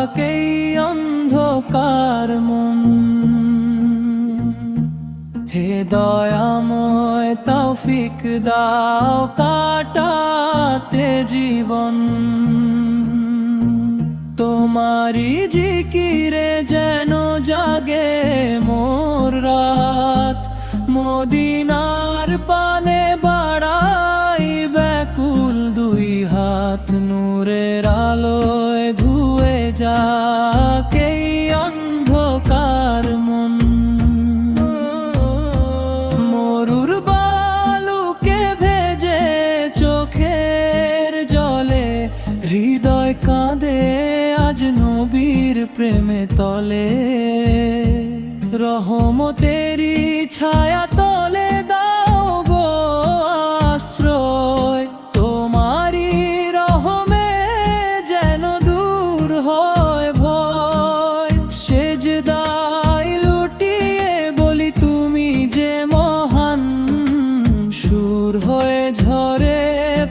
এই অন্ধকার মন। হে দয়াময় তৌফিক দাও কাটাতে জীবন, তোমারি জিকিরে যেন জাগে মোর রাত। মদিনার পানে বাড়াই ব্যাকুল দুই হাত, নূরের আলোয় ধুয়ে যাক এই অন্ধকার মন। মরুর বালুকে ভেজে চোখের জলে, হৃদয় কাঁদে আজ নবীর প্রেমে তলে। রহমতেরি ছায়া তলে দাও গো আশ্রয়, তোমারি রহমে যেন দূর হয় ভয়। সেজদায় লুটিয়ে বলি তুমি যে মহান, সুর হয়ে ঝরে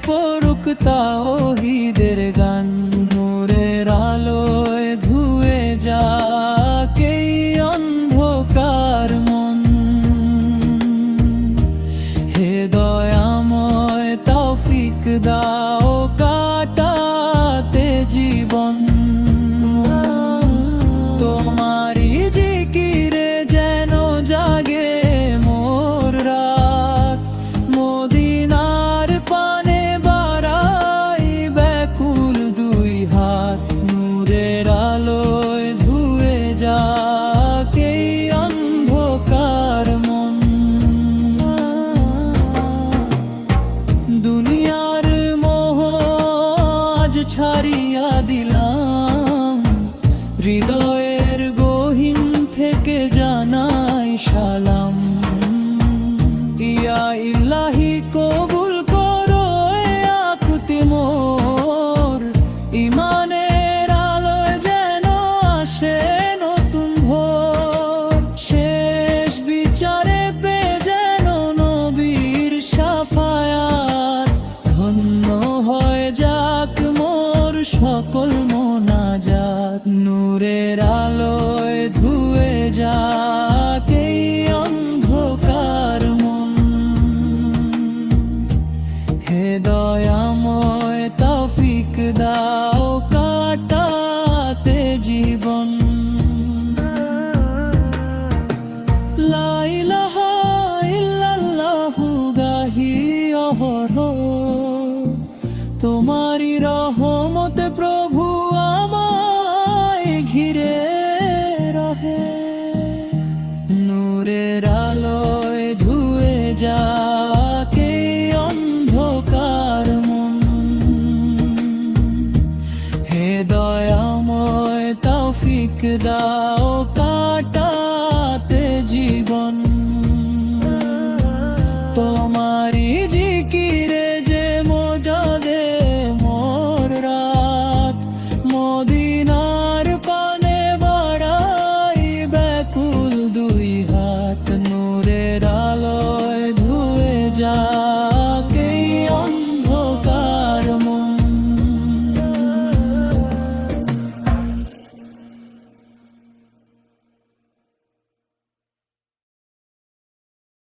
পড়ুক তাওহীদের গান। নূরের আলোয় ধুয়ে যাক এই অন্ধকার মন। হে দয়াময় তৌফিক দাও কাটাতে জীবন, তোমারি জিকিরে যেন জাগে মোর রাত। মদিনার পানে বাড়াই ব্যাকুল দুই হাত, নূরের আলোয় ধুয়ে যাক এই অন্ধকার মন। দুনিয়ার মোহ আজ ছাড়িয়া দিলাম, হৃদয়ের গহীন থেকে জানাই সালাম। ইয়া ইলাহি কবুল করো এ আকুতি মোর, ইমানের আলোয় যেন আসে নতুন ভোর। শেষ বিচারে পেয়ে যেন নবীর শাফায়াত, ধন্য হয়ে যাক মোর সকল মোনাজাত। নূরের আলোয় ধুয়ে যাক এই অন্ধকার মন। হে দয়াময় তৌফিক দাও কাটাতে জীবন। লা ইলাহা ইল্লাল্লাহু গাহি অহরহ, তোমারি রহমতে প্রভু আমায় ঘিরে রহে। নূরের আলোয় ধুয়ে যাক এই অন্ধকার মন। হে দয়াময় তৌফিক দাও